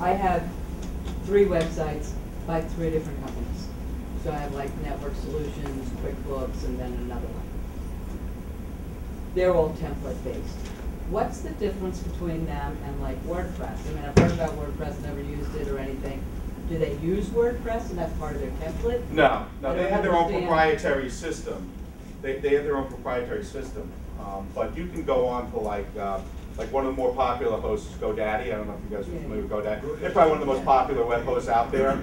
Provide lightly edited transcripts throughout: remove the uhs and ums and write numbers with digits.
I have 3 websites by 3 different companies. So I have like Network Solutions, QuickBooks, and then another one. They're all template based. What's the difference between them and like WordPress? I mean, I've heard about WordPress, never used it or anything. Do they use WordPress and that's part of their template? No, they have their own proprietary system. They have their own proprietary system. But you can go on to like one of the more popular hosts, GoDaddy. I don't know if you guys are familiar with GoDaddy. They're probably one of the most popular web hosts out there.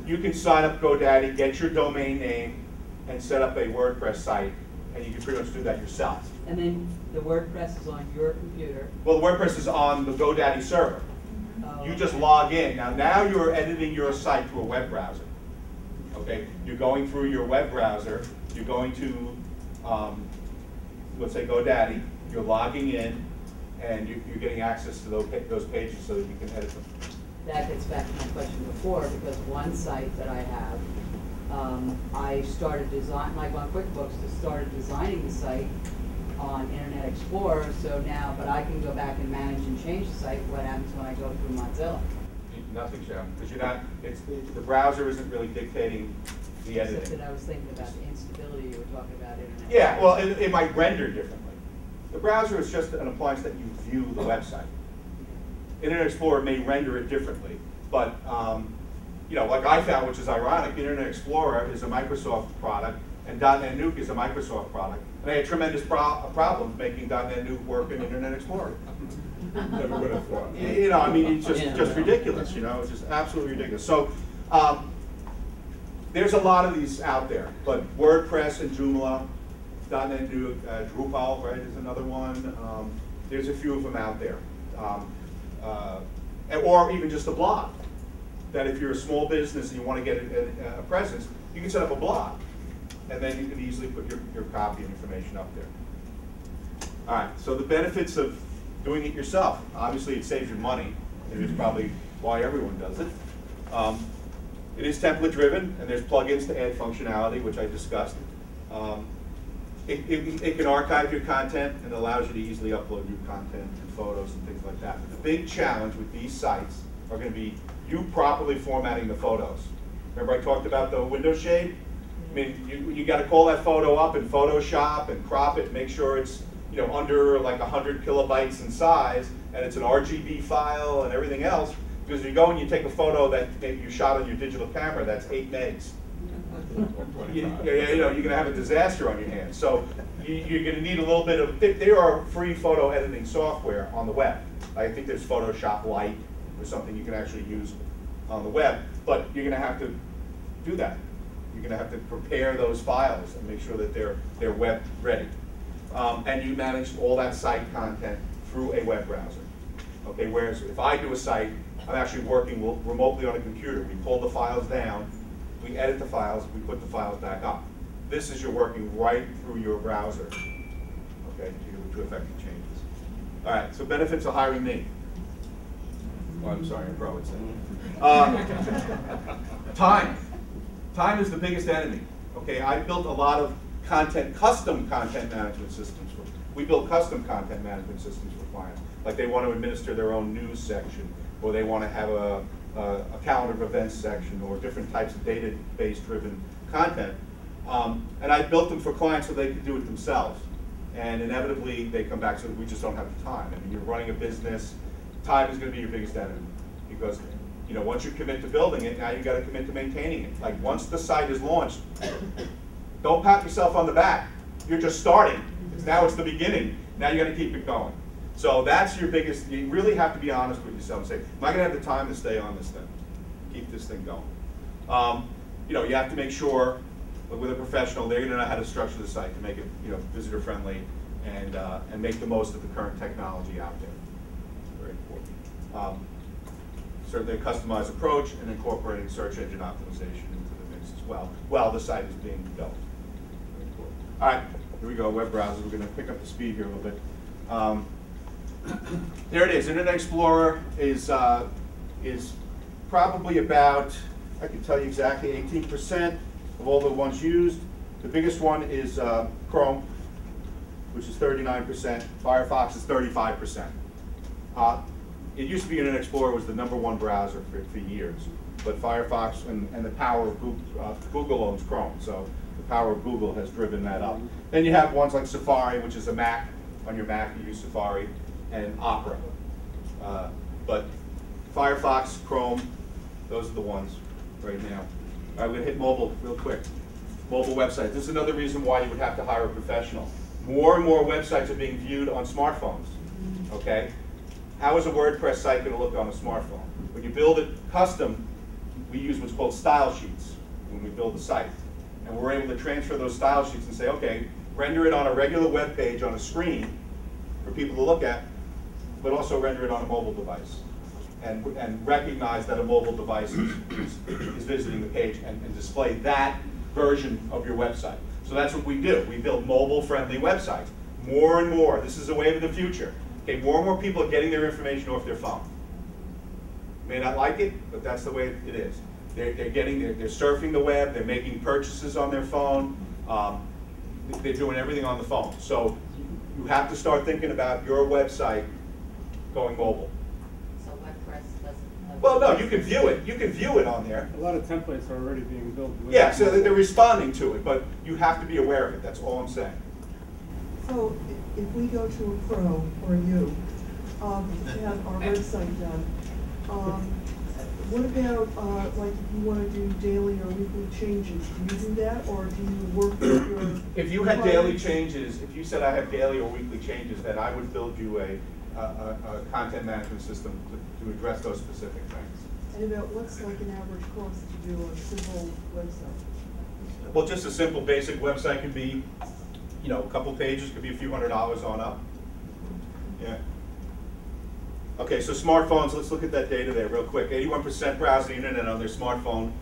You can sign up GoDaddy, get your domain name, and set up a WordPress site, and you can pretty much do that yourself. And then the WordPress is on your computer. Well, the WordPress is on the GoDaddy server. You just log in. Now you're editing your site through a web browser. Okay, you're going through your web browser. You're going to, let's say GoDaddy. You're logging in, and you're getting access to those pages so that you can edit them. That gets back to my question before, because one site that I have, I started like on QuickBooks, started designing the site on Internet Explorer. So now, but I can go back and manage and change the site. What happens when I go through Mozilla? Nothing, Sharon, because you're not. The browser isn't really dictating the editing. Except that I was thinking about the instability you were talking about. Internet. Yeah, well, it might render differently. The browser is just an appliance that you view the website. Internet Explorer may render it differently, but like I found, which is ironic, Internet Explorer is a Microsoft product, and .NET Nuke is a Microsoft product. And they had tremendous problems making .NET Nuke work in Internet Explorer. Never would have thought. I mean, it's just ridiculous. It's just absolutely ridiculous. So there's a lot of these out there, but WordPress and Joomla, .NET Nuke, Drupal, right, is another one. There's a few of them out there. Or even just a blog. That if you're a small business and you want to get a presence, you can set up a blog. And then you can easily put your copy and information up there. All right, so the benefits of doing it yourself. Obviously, it saves you money, and it's probably why everyone does it. It is template driven, and there's plugins to add functionality, which I discussed. It can archive your content and allows you to easily upload new content and photos and things like that. But the big challenge with these sites are going to be you properly formatting the photos. Remember I talked about the window shade? I mean, you got to call that photo up in Photoshop and crop it, make sure it's under like 100 kilobytes in size, and it's an RGB file and everything else. Because if you go and you take a photo that you shot on your digital camera, that's 8 megs. You're going to have a disaster on your hands. So you're going to need a little bit of. There are free photo editing software on the web. I think there's Photoshop Lite or something you can actually use on the web. But you're going to have to do that. You're going to have to prepare those files and make sure that they're web ready. And you manage all that site content through a web browser. Okay. Whereas if I do a site, I'm actually working remotely on a computer. We pull the files down. We edit the files, we put the files back up. This is you're working right through your browser, okay, to effect the changes. All right, so benefits of hiring me. Oh, I'm sorry, I'm pro, it's time. Time is the biggest enemy. Okay, I built a lot of custom content management systems. We build custom content management systems for clients. Like they want to administer their own news section, or they want to have a calendar of events section, or different types of database driven content. And I built them for clients so they could do it themselves. And inevitably they come back, so we just don't have the time. I mean, you're running a business, time is going to be your biggest enemy. Because once you commit to building it, now you got to commit to maintaining it. Like once the site is launched, don't pat yourself on the back. You're just starting. Now it's the beginning. Now you got to keep it going. So that's your biggest. You really have to be honest with yourself and say, am I going to have the time to stay on this thing, keep this thing going? You have to make sure with a professional they're going to know how to structure the site to make it visitor friendly and make the most of the current technology out there. Very important. Certainly a customized approach and incorporating search engine optimization into the mix as well while the site is being built. Very important. All right, here we go. Web browsers. We're going to pick up the speed here a little bit. There it is. Internet Explorer is probably about, I can tell you exactly, 18% of all the ones used. The biggest one is Chrome, which is 39%. Firefox is 35%. it used to be Internet Explorer was the #1 browser for years, but Firefox and the power of Google owns Chrome, so the power of Google has driven that up. Then you have ones like Safari, which is a Mac. On your Mac, you use Safari, and Opera. But Firefox, Chrome, those are the ones right now. All right, we're gonna hit mobile real quick. Mobile websites. This is another reason why you would have to hire a professional. More and more websites are being viewed on smartphones, okay? How is a WordPress site gonna look on a smartphone? When you build it custom, we use what's called style sheets when we build the site. And we're able to transfer those style sheets and say, okay, render it on a regular web page on a screen for people to look at, but also render it on a mobile device. And recognize that a mobile device is visiting the page and display that version of your website. So that's what we do. We build mobile-friendly websites. More and more, this is a wave of the future. Okay, more and more people are getting their information off their phone. You may not like it, but that's the way it is. They're surfing the web, they're making purchases on their phone, they're doing everything on the phone. So you have to start thinking about your website going mobile. So WordPress doesn't have... Well, no, you can view it. You can view it on there. A lot of templates are already being built. Yeah, so they're responding to it, but you have to be aware of it. That's all I'm saying. So if we go to a pro or you to have our website done, what about like if you want to do daily or weekly changes? Do you do that, or do you work with your? If you had daily changes, if you said I have daily or weekly changes, then I would build you a content management system to address those specific things. And about what's like an average cost to do a simple website? Well, just a simple basic website could be, you know, a couple pages, could be a few $100s on up. Yeah. Okay, so smartphones, let's look at that data there real quick. 81% browse the internet on their smartphone,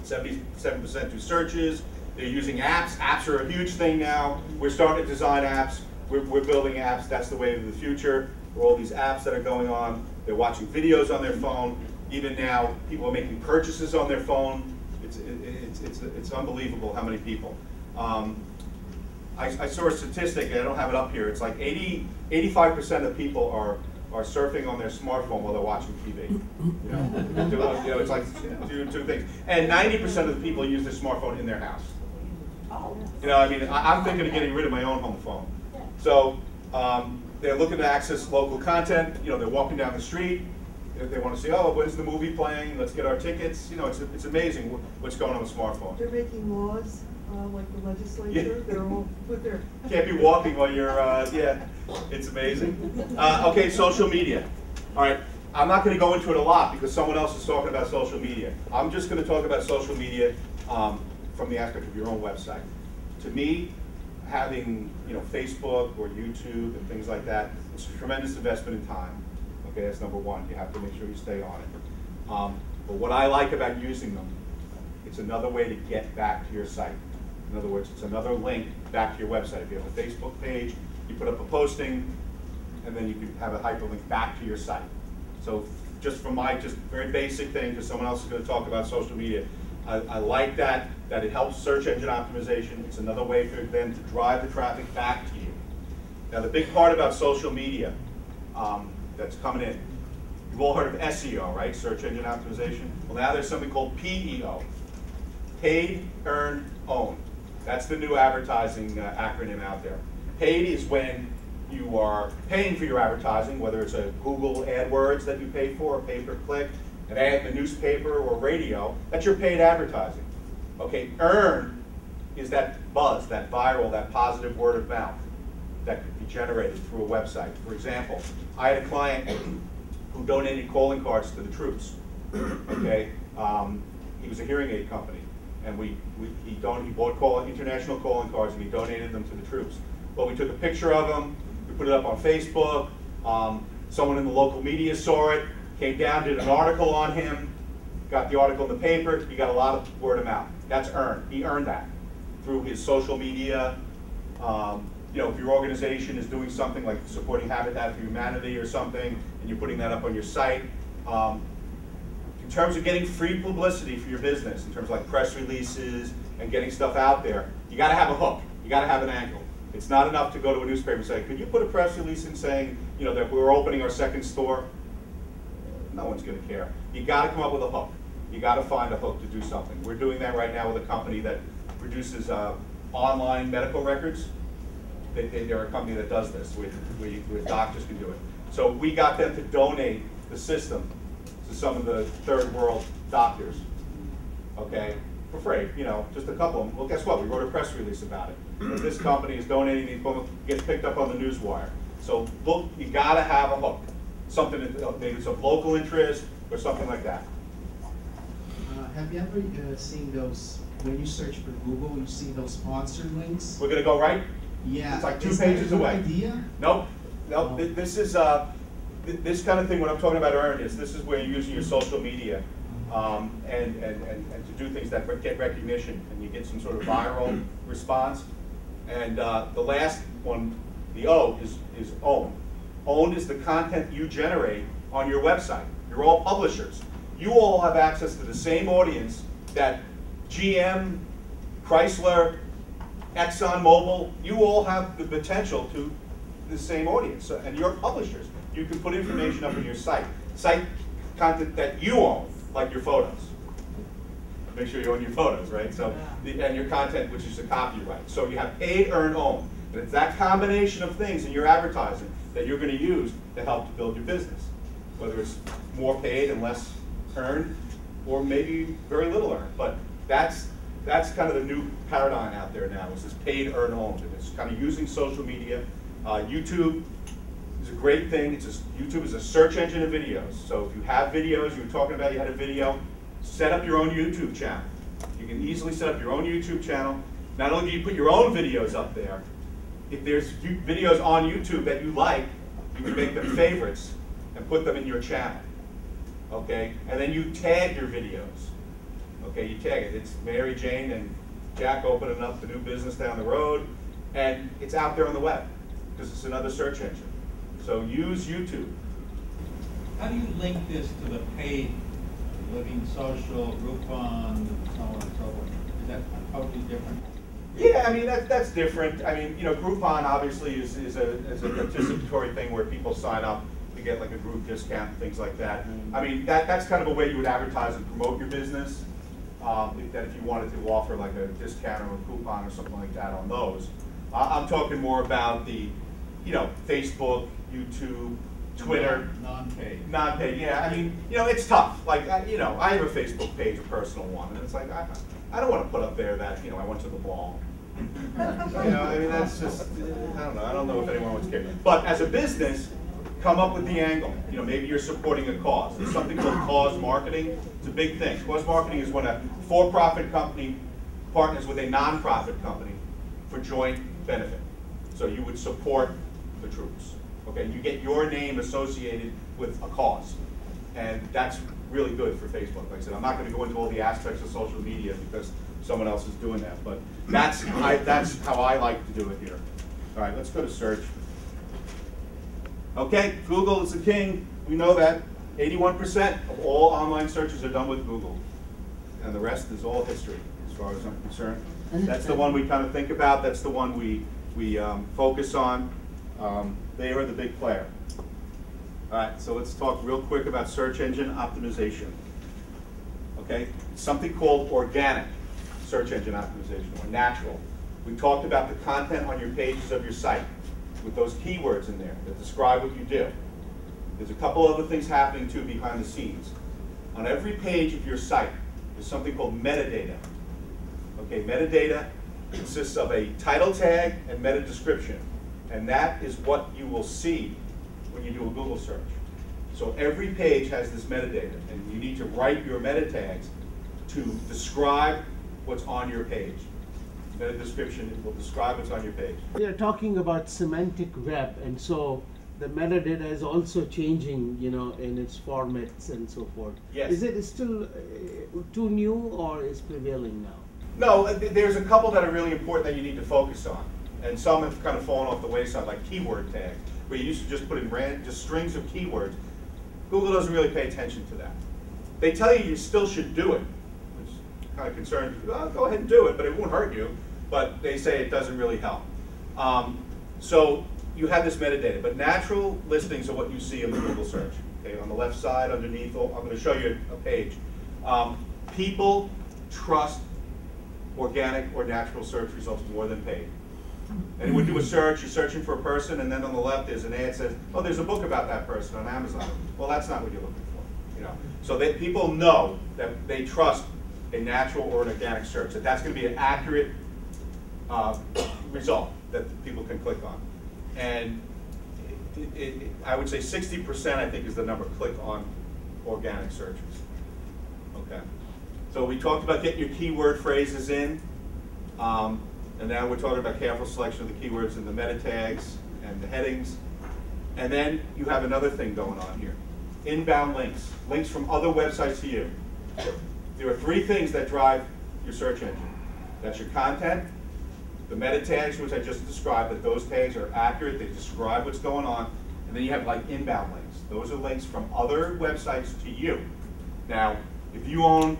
77% do searches, they're using apps. Apps are a huge thing now. We're starting to design apps, we're building apps, that's the wave of the future. There are all these apps that are going on, they're watching videos on their phone. Even now, people are making purchases on their phone. It's unbelievable how many people. I saw a statistic, and I don't have it up here, it's like 85% of people are surfing on their smartphone while they're watching TV. You know, it's like two things. And 90% of the people use their smartphone in their house. You know, I mean, I'm thinking of getting rid of my own home phone. So they're looking to access local content. You know, they're walking down the street. They want to see, oh, when's the movie playing? Let's get our tickets. You know, it's amazing what's going on with smartphones. They're making laws, like the legislature. They're all put their. Can't be walking while you're, yeah, it's amazing. Okay, social media. All right, I'm not going to go into it a lot because someone else is talking about social media. I'm just going to talk about social media from the aspect of your own website. To me, having Facebook or YouTube and things like that, it's a tremendous investment in time. Okay, that's number one. You have to make sure you stay on it. But what I like about using them, it's another way to get back to your site. In other words, it's another link back to your website. If you have a Facebook page, you put up a posting, and then you can have a hyperlink back to your site. So just from my very basic thing, because someone else is going to talk about social media, I like that it helps search engine optimization. It's another way for them to drive the traffic back to you. Now the big part about social media that's coming in, you've all heard of SEO, right? Search engine optimization. Well, now there's something called PEO, paid, earned, owned. That's the new advertising acronym out there. Paid is when you are paying for your advertising, whether it's a Google AdWords that you pay for, or pay-per-click, an ad in the newspaper or radio, that's your paid advertising. Okay, earned is that buzz, that viral, that positive word of mouth that could be generated through a website. For example, I had a client who donated calling cards to the troops. Okay, he was a hearing aid company, and he bought international calling cards and he donated them to the troops. Well, we took a picture of him, we put it up on Facebook. Someone in the local media saw it, came down, did an article on him, got the article in the paper. He got a lot of word of mouth. That's earned. He earned that through his social media. If your organization is doing something like supporting Habitat for Humanity or something, and you're putting that up on your site, in terms of getting free publicity for your business, in terms of like press releases and getting stuff out there, you got to have a hook. You got to have an angle. It's not enough to go to a newspaper and say, could you put a press release in saying, that we're opening our second store? No one's going to care. You got to come up with a hook. You got to find a hook to do something. We're doing that right now with a company that produces online medical records. They're a company that does this, where doctors can do it. So we got them to donate the system to some of the third world doctors, okay, for free, you know, just a couple of them. Well, guess what? We wrote a press release about it. This company is donating these, gets picked up on the newswire. So look, you gotta have a hook. Something that maybe it's of local interest or something like that. Have you ever seen those, when you search for Google, you see those sponsored links? We're gonna go right? Yeah. It's like 2 Is pages that a good away. idea? Nope. Nope. Oh. This is this kind of thing. What I'm talking about, Earn, is this is where you're using your social media and to do things that get recognition, and you get some sort of viral response. And the last one, the O, is own. Own is the content you generate on your website. You're all publishers. You all have access to the same audience that GM, Chrysler, ExxonMobil, you all have the potential to the same audience, and you're publishers. You can put information up on your site content that you own, like your photos. Make sure you own your photos, right? So, and your content, which is the copyright. So you have paid, earn, own. And it's that combination of things in your advertising that you're going to use to help to build your business. Whether it's more paid and less earned, or maybe very little earned. But that's kind of the new paradigm out there now, is this paid, earn, owned. And it's kind of using social media. YouTube is a great thing. YouTube is a search engine of videos. So if you have videos, you were talking about you had a video, set up your own YouTube channel. You can easily set up your own YouTube channel. Not only do you put your own videos up there, if there's videos on YouTube that you like, you can make them favorites and put them in your channel. Okay? And then you tag your videos. Okay, you tag it. It's Mary Jane and Jack opening up the new business down the road, and it's out there on the web because it's another search engine. So use YouTube. How do you link this to the paid Living Social, Groupon, so on and so forth? Is that totally different? Yeah, I mean that's different. I mean, you know, Groupon obviously is a participatory thing where people sign up to get like a group discount and things like that. I mean that's kind of a way you would advertise and promote your business. That if you wanted to offer like a discount or a coupon or something like that on those. I'm talking more about the, you know, Facebook, YouTube, Twitter. Non-paid. Non-paid, yeah. I mean, you know, it's tough. Like, you know, I have a Facebook page, a personal one, and it's like, I don't want to put up there that, you know, I went to the mall. You know, I mean, that's just, I don't know. I don't know if anyone would care. But as a business, come up with the angle. You know, maybe you're supporting a cause. There's something called cause marketing. It's a big thing. Cause marketing is when a for-profit company partners with a non-profit company for joint benefit. So you would support the troops. Okay, you get your name associated with a cause. And that's really good for Facebook. Like I said, I'm not going to go into all the aspects of social media because someone else is doing that. But that's how I like to do it here. All right, let's go to search. Okay, Google is the king. We know that. 81% of all online searches are done with Google. And the rest is all history, as far as I'm concerned. That's the one we kind of think about. That's the one we focus on. They are the big player. All right, so let's talk real quick about search engine optimization. Okay, something called organic search engine optimization, or natural. We talked about the content on your pages of your site with those keywords in there that describe what you do. There's a couple other things happening too behind the scenes. On every page of your site, there's something called metadata. Okay, metadata consists of a title tag and meta description. And that is what you will see when you do a Google search. So every page has this metadata, and you need to write your meta tags to describe what's on your page. Meta description will describe what's on your page. We are talking about semantic web, and so the metadata is also changing, you know, in its formats and so forth. Yes. Is it still too new, or is prevailing now? No, there's a couple that are really important that you need to focus on. And some have kind of fallen off the wayside, like keyword tags, where you used to just put in just strings of keywords. Google doesn't really pay attention to that. They tell you still should do it, which kind of concerns you. Well, go ahead and do it, but it won't hurt you. But they say it doesn't really help. So you have this metadata, but natural listings are what you see in the Google search. Okay, on the left side underneath, I'm going to show you a page. People trust organic or natural search results more than paid. And when you do a search, you're searching for a person, and then on the left there's an ad that says, oh, there's a book about that person on Amazon. Well, that's not what you're looking for. You know? So that people know that they trust a natural or an organic search, that that's going to be an accurate result that people can click on. And I would say 60%, I think, is the number, click on organic searches. Okay. So we talked about getting your keyword phrases in. And now we're talking about careful selection of the keywords and the meta tags and the headings. And then you have another thing going on here. Inbound links, links from other websites to you. There are 3 things that drive your search engine. That's your content, the meta tags, which I just described, that those tags are accurate, they describe what's going on, and then you have like inbound links. Those are links from other websites to you. Now, if you own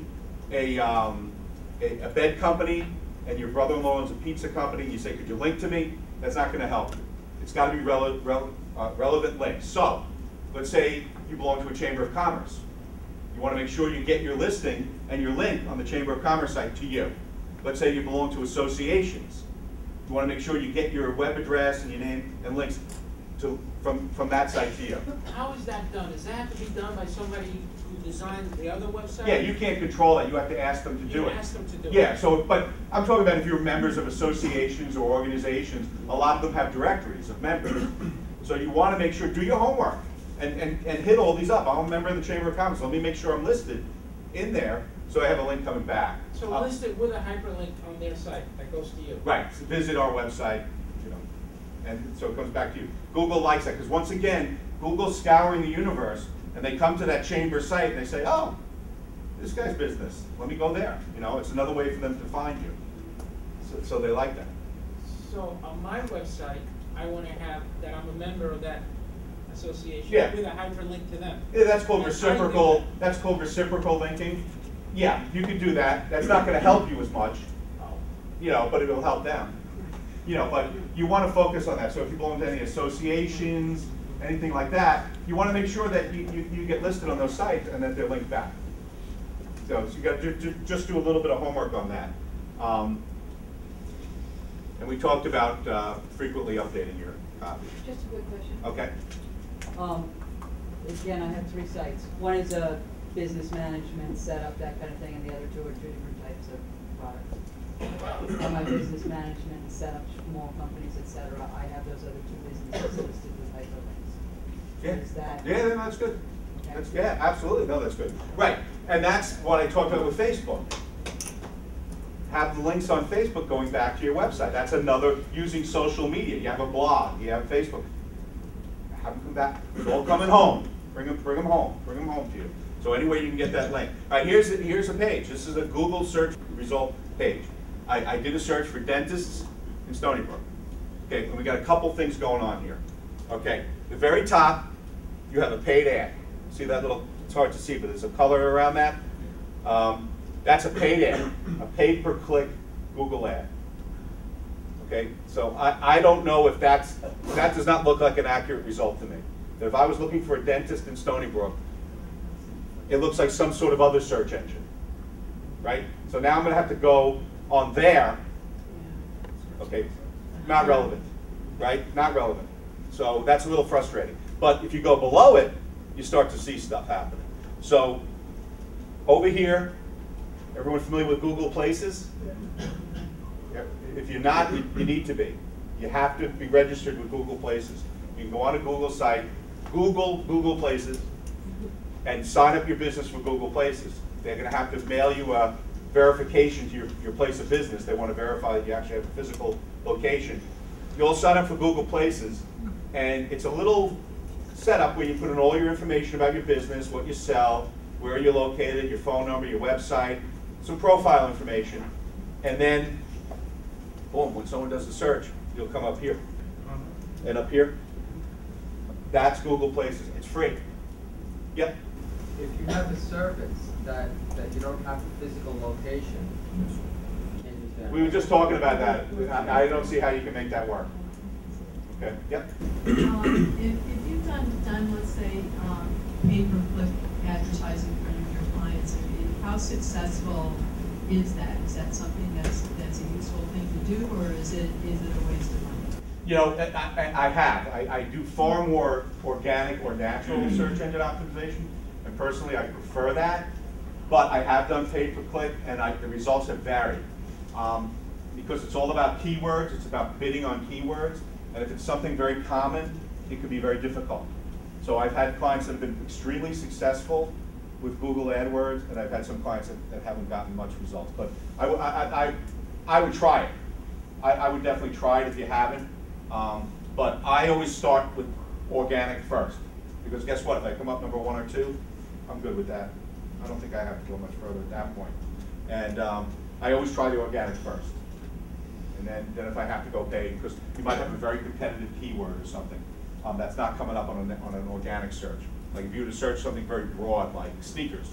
a bed company, and your brother-in-law owns a pizza company, and you say, could you link to me? That's not going to help you. It's got to be relevant links. So, let's say you belong to a Chamber of Commerce. You want to make sure you get your listing and your link on the Chamber of Commerce site to you. Let's say you belong to associations. You want to make sure you get your web address and your name and links from that site to you. How is that done? Does that have to be done by somebody who designed the other website? Yeah, you can't control that. You have to ask them to do it. You ask them to do it. Yeah, so, but I'm talking about if you're members of associations or organizations, a lot of them have directories of members. So you want to make sure, do your homework and hit all these up. I'm a member of the Chamber of Commerce. Let me make sure I'm listed in there so I have a link coming back. So list it with a hyperlink on their site that goes to you. Right, so visit our website, you know, and so it comes back to you. Google likes that, because once again, Google's scouring the universe, and they come to that Chamber site and they say, oh, this guy's business, let me go there. You know, it's another way for them to find you. So they like that. So on my website, I want to have that I'm a member of that association with a hyperlink to them. Yeah, that's called reciprocal. That's called reciprocal linking. Yeah, you can do that. That's not going to help you as much, you know, but it will help them. You know, but you want to focus on that. So if you belong to any associations, anything like that, you want to make sure that you get listed on those sites and that they're linked back. So you got to just do a little bit of homework on that. And we talked about frequently updating your copy. Just a quick question. Okay. Again, I have 3 sites. One is a business management setup, that kind of thing, and the other 2 are 2 different types of products. And my business management and setup, small companies, etc. I have those other 2 businesses listed with hyperlinks. Yeah. Is that? Yeah, no, that's good. Okay. That's, yeah, absolutely. No, that's good. Right, and that's what I talked about with Facebook. Have the links on Facebook going back to your website. That's another, using social media. You have a blog, you have Facebook. Have them come back. It's all coming home. Bring them home. Bring them home to you. So any way you can get that link. All right, here's a page. This is a Google search result page. I did a search for dentists in Stony Brook. Okay, and we got a couple things going on here. Okay, the very top, you have a paid ad. See that little, it's hard to see, but there's a color around that. That's a paid ad, a paid per click Google ad. Okay, so I don't know if that does not look like an accurate result to me. If I was looking for a dentist in Stony Brook, it looks like some sort of other search engine, right? So now I'm going to have to go on there. Okay, not relevant, right? Not relevant. So that's a little frustrating. But if you go below it, you start to see stuff happening. So over here, everyone familiar with Google Places? If you're not, you need to be. You have to be registered with Google Places. You can go on a Google site, Google Places, and sign up your business for Google Places. They're going to have to mail you a verification to your place of business. They want to verify that you actually have a physical location. You'll sign up for Google Places, and it's a little setup where you put in all your information about your business, what you sell, where you're located, your phone number, your website, some profile information, and then, boom, when someone does a search, you'll come up here. And up here, that's Google Places. It's free. Yep. If you have a service that you don't have a physical location, we were just talking about that. I don't see how you can make that work. Okay. Yep. If you've done let's say, pay-per-click advertising for your clients. I mean, how successful is that? Is that something that's a useful thing to do, or is it a waste of money? You know, I do far more organic or natural search engine optimization, and personally I prefer that, but I have done pay-per-click, and the results have varied. Because it's all about keywords, it's about bidding on keywords, and if it's something very common, it could be very difficult. So I've had clients that have been extremely successful with Google AdWords, and I've had some clients that haven't gotten much results. But I would try it. I would definitely try it if you haven't. But I always start with organic first. Because guess what, if I come up number 1 or 2, I'm good with that. I don't think I have to go much further at that point. And I always try the organic first. And then if I have to go paid, because you might have a very competitive keyword or something that's not coming up on an organic search. Like if you were to search something very broad, like sneakers,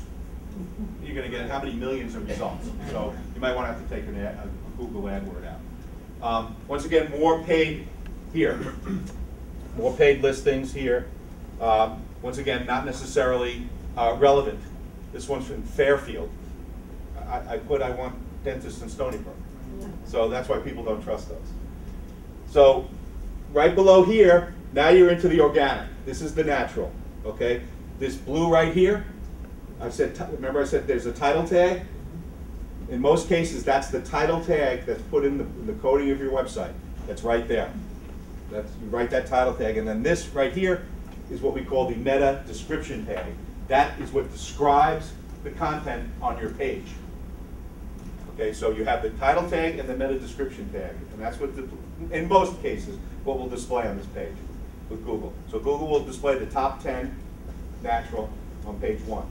you're going to get how many millions of results. So you might want to have to take a Google AdWord out. Once again, more paid here. More paid listings here. Once again, not necessarily relevant. This one's from Fairfield. I want dentists in Stony Brook. So that's why people don't trust those. So right below here, now you're into the organic. This is the natural, okay? This blue right here, remember I said there's a title tag? In most cases, that's the title tag that's put in the coding of your website. That's right there. You write that title tag, and then this right here is what we call the meta description tag. That is what describes the content on your page. Okay, so you have the title tag and the meta description tag, and that's what, in most cases, what will display on this page with Google. So Google will display the top 10 natural on page 1.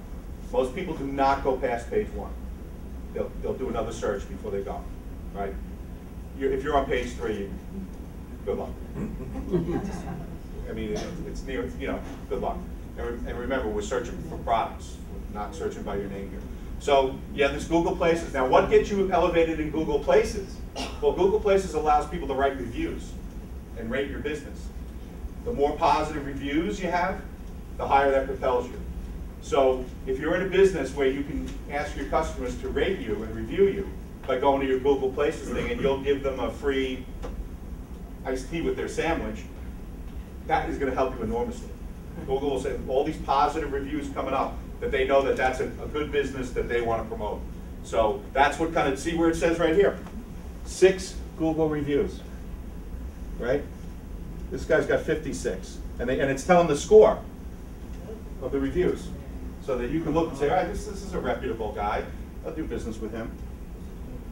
Most people do not go past page 1. They'll do another search before they go, right? If you're on page 3, good luck. I mean, it's near, good luck. And remember, we're searching for products. We're not searching by your name here. So you have this Google Places. Now, what gets you elevated in Google Places? Well, Google Places allows people to write reviews and rate your business. The more positive reviews you have, the higher that propels you. So if you're in a business where you can ask your customers to rate you and review you by going to your Google Places thing, and you'll give them a free iced tea with their sandwich, that is going to help you enormously. Google will say all these positive reviews coming up, that they know that that's a good business that they want to promote. So that's what kind of, see where it says right here, 6 Google reviews, right? This guy's got 56, and it's telling the score of the reviews, so that you can look and say, all right, this is a reputable guy. I'll do business with him.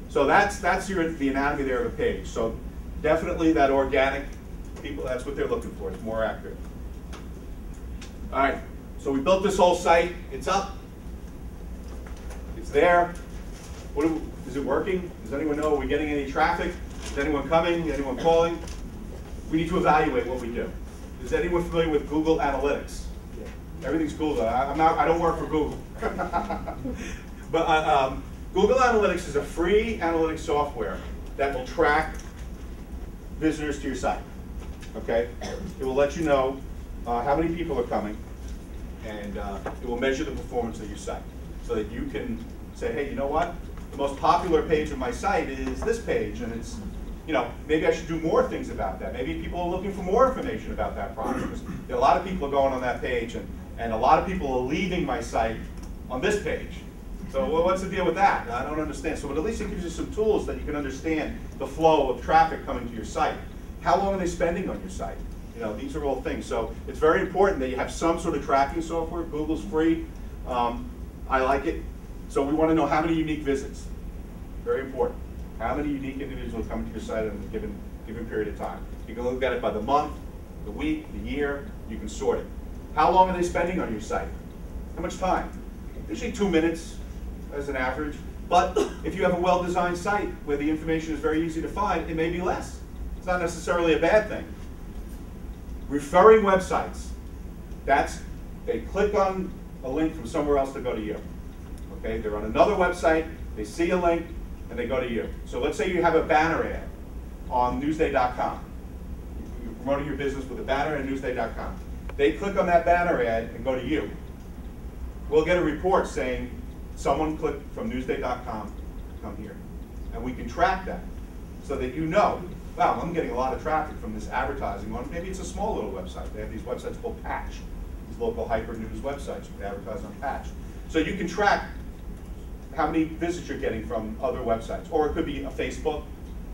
So that's the anatomy there of a page. So definitely that organic people, that's what they're looking for. It's more accurate. All right. So we built this whole site. It's up. It's there. Is it working? Does anyone know? Are we getting any traffic? Is anyone coming? Anyone calling? We need to evaluate what we do. Is anyone familiar with Google Analytics? Yeah. Everything's Google. I don't work for Google. But Google Analytics is a free analytics software that will track visitors to your site. Okay? It will let you know how many people are coming, and it will measure the performance of your site so that you can say, hey, you know what? The most popular page of my site is this page, and it's, maybe I should do more things about that. Maybe people are looking for more information about that product. A lot of people are going on that page, and a lot of people are leaving my site on this page. So what's the deal with that? I don't understand. So at least it gives you some tools that you can understand the flow of traffic coming to your site. How long are they spending on your site? These are all things. So it's very important that you have some sort of tracking software. Google's free. I like it. So we want to know how many unique visits. Very important. How many unique individuals come to your site in a given period of time. You can look at it by the month, the week, the year. You can sort it. How long are they spending on your site? How much time? Usually 2 minutes as an average. But if you have a well-designed site where the information is very easy to find, it may be less. It's not necessarily a bad thing. Referring websites, they click on a link from somewhere else to go to you. Okay, they're on another website, they see a link, and they go to you. So let's say you have a banner ad on Newsday.com. You're promoting your business with a banner at Newsday.com. They click on that banner ad and go to you. we'll get a report saying someone clicked from Newsday.com to come here. And we can track that so that you know, wow, I'm getting a lot of traffic from this advertising one. Maybe it's a small little website. They have these websites called Patch, these local hyper news websites. You can advertise on Patch. So you can track how many visits you're getting from other websites. Or it could be a Facebook.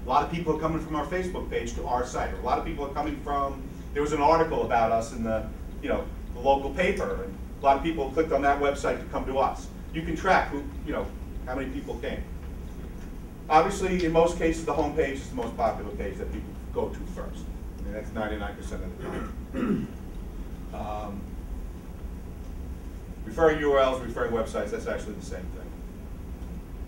A lot of people are coming from our Facebook page to our site. Or a lot of people are coming from, there was an article about us in the, the local paper, and a lot of people clicked on that website to come to us. You can track who, how many people came. Obviously, in most cases, the home page is the most popular page that people go to first. I mean, that's 99% of the time. Referring URLs, referring websites, that's actually the same thing.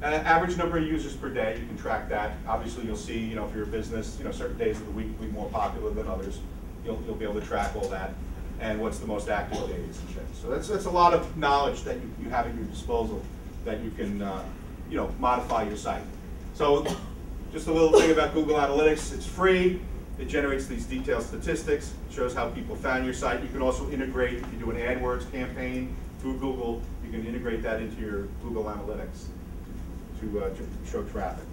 Average number of users per day, you can track that. Obviously, you'll see, if you're a business, certain days of the week will be more popular than others. You'll be able to track all that. And what's the most active days and shit. So that's a lot of knowledge that you have at your disposal that you can, modify your site. So just a little thing about Google Analytics. It's free. It generates these detailed statistics. It shows how people found your site. You can also integrate, if you do an AdWords campaign through Google, you can integrate that into your Google Analytics to show traffic.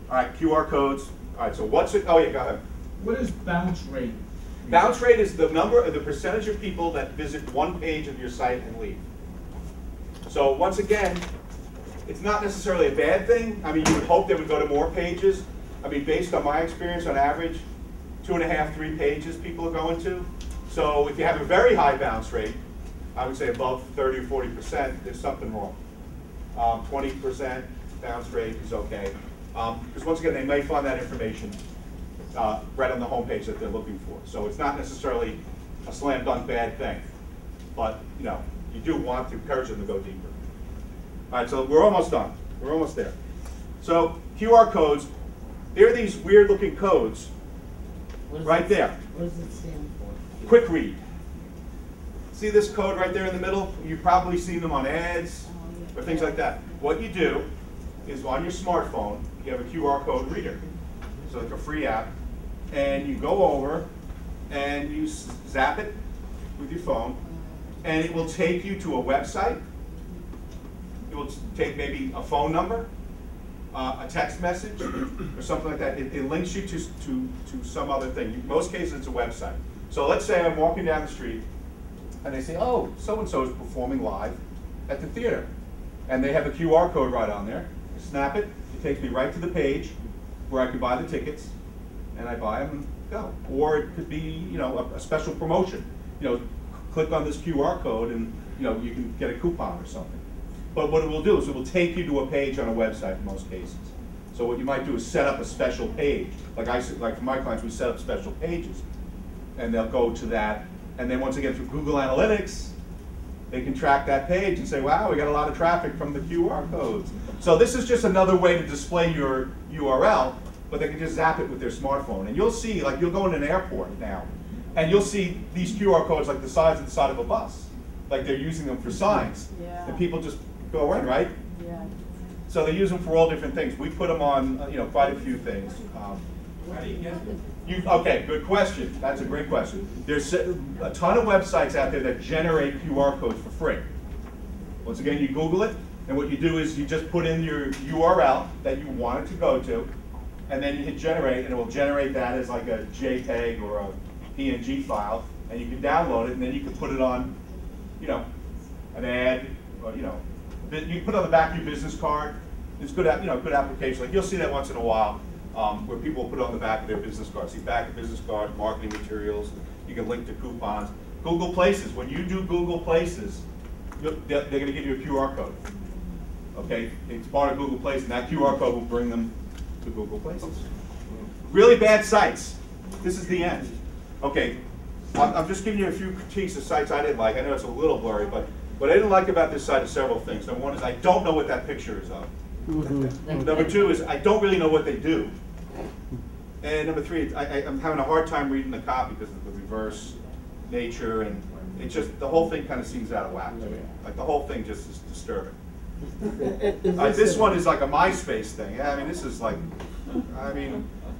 All right, QR codes. All right, so what's it? Oh yeah, go ahead. What is bounce rate? Bounce rate is the percentage of people that visit one page of your site and leave. So once again, it's not necessarily a bad thing. I mean, you would hope they would go to more pages. I mean, based on my experience, on average, 2.5, 3 pages people are going to. So if you have a very high bounce rate, I would say above 30 or 40%, there's something wrong. 20% bounce rate is okay. Because once again, they may find that information right on the homepage that they're looking for. So it's not necessarily a slam dunk bad thing. But you do want to encourage them to go deeper. All right, so we're almost done. We're almost there. So QR codes, they're these weird looking codes right there. What does it stand for? Quick read. See this code right there in the middle? You've probably seen them on ads or things like that. What you do is on your smartphone, you have a QR code reader. So like a free app. And you go over and you zap it with your phone, and it will take you to a website. It will take maybe a phone number, a text message, or something like that. It links you to some other thing. In most cases, it's a website. So let's say I'm walking down the street, and they say, oh, so-and-so is performing live at the theater. And they have a QR code right on there. I snap it. It takes me right to the page where I can buy the tickets, and I buy them and go. Or it could be, a special promotion. Click on this QR code, and you can get a coupon or something. But what it will do is it will take you to a page on a website in most cases. So what you might do is set up a special page. Like for my clients, we set up special pages, and they'll go to that. And then once again, through Google Analytics, they can track that page and say, wow, we got a lot of traffic from the QR codes. So this is just another way to display your URL, but they can just zap it with their smartphone. And you'll see, like you'll go in an airport now, and you'll see these QR codes like the size of the side of a bus. Like they're using them for signs. Yeah. And people just go in, right? Yeah. So they use them for all different things. We put them on, quite a few things. How do you get them? Okay, good question. That's a great question. There's a ton of websites out there that generate QR codes for free. Once again, you Google it, and what you do is you just put in your URL that you want it to go to, and then you hit generate, and it will generate that as like a JPEG or a PNG file, and you can download it, and then you can put it on, an ad, or, you can put it on the back of your business card. It's good, good application. Like you'll see that once in a while, where people put it on the back of their business cards. See, back of business card, marketing materials. You can link to coupons. Google Places. When you do Google Places, they're going to give you a QR code. Okay, it's part of Google Places, and that QR code will bring them to Google Places. Really bad sites. This is the end. Okay, I'm just giving you a few critiques of sites I didn't like. I know it's a little blurry, but what I didn't like about this site is several things. Number one is I don't know what that picture is of. Number two is I don't really know what they do. And number three, I'm having a hard time reading the copy because of the reverse nature, and it just, the whole thing kind of seems out of whack to me. Like the whole thing just is disturbing. This one is like a MySpace thing. Yeah, I mean, this is like,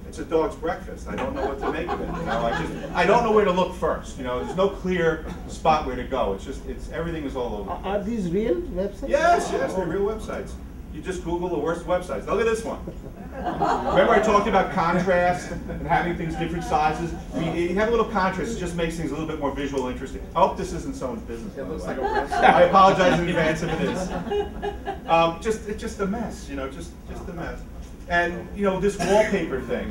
It's a dog's breakfast. I don't know what to make of it. You know, I don't know where to look first. You know, there's no clear spot where to go. Everything is all over. Are these real websites? Yes, they're real websites. You just Google the worst websites. Look at this one. Remember I talked about contrast and having things different sizes? I mean, you have a little contrast, it just makes things a little bit more visual and interesting. I hope this isn't someone's business. It looks by the like a way. website. I apologize in advance if it is. It's just a mess, you know, just a mess. And, you know, this wallpaper thing,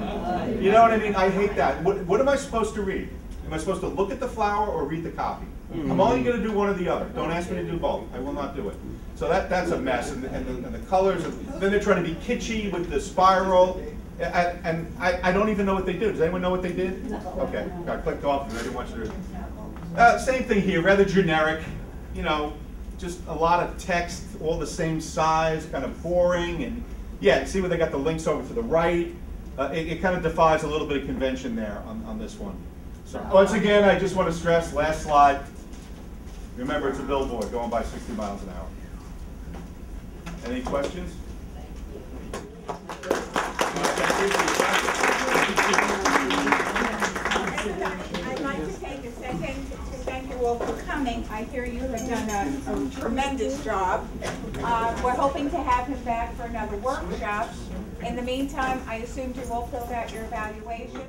you know what I mean? I hate that. What am I supposed to read? Am I supposed to look at the flower or read the copy? I'm only going to do one or the other. Don't ask me to do both. I will not do it. So that's a mess. And the colors, and then they're trying to be kitschy with the spiral. And I don't even know what they do. Does anyone know what they did? Okay, I clicked off and I didn't want you to. Same thing here, rather generic. You know, just a lot of text, all the same size, kind of boring. And yeah, see where they got the links over to the right. It kind of defies a little bit of convention there on this one. So once again, I just want to stress, last slide. Remember, it's a billboard going by 60 miles an hour. Any questions? I'd like to take a second to thank you all for coming. I hear you have done a tremendous job. We're hoping to have him back for another workshop. In the meantime, I assumed you all filled out your evaluations.